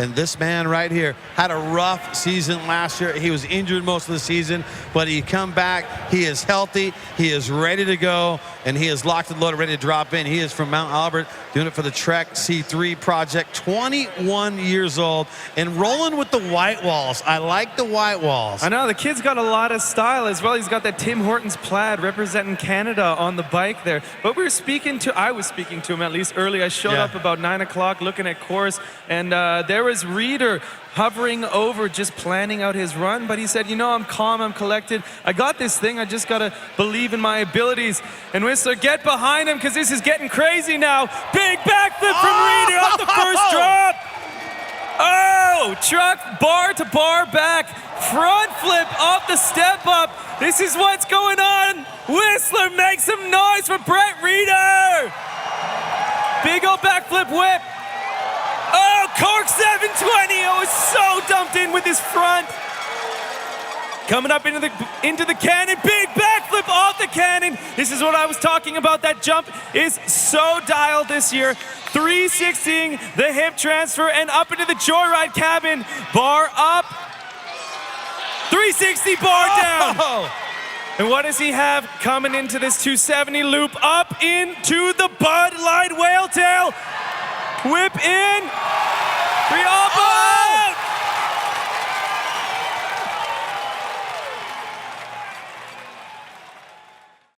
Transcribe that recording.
And this man right here had a rough season last year. He was injured most of the season, but he come back. He is healthy. He is ready to go, and he is locked and loaded, ready to drop in. He is from Mount Albert, doing it for the Trek C3 project, 21 years old, and rolling with the white walls. I like the white walls. I know, the kid's got a lot of style as well. He's got that Tim Hortons plaid representing Canada on the bike there. But I was speaking to him at least early. I showed up about 9 o'clock looking at course, and there was Rheeder hovering over, just planning out his run. But he said, you know, I'm calm, I'm collected. I got this thing. I just got to believe in my abilities. And Whistler, get behind him because this is getting crazy now. Big backflip from Rheeder off the first drop. Oh, truck bar to bar back. Front flip off the step up. This is what's going on. Whistler, make some noise for Brett Rheeder. Big old backflip whip. Oh, cork 720. Oh, was so dumped in with his front. Coming up into the cannon. Big backflip off the cannon. This is what I was talking about. That jump is so dialed this year. 360ing the hip transfer and up into the Joyride cabin. Bar up. 360 bar down. And what does he have coming into this 270 loop? Up into the Bud Light Whale Tail. Whip in.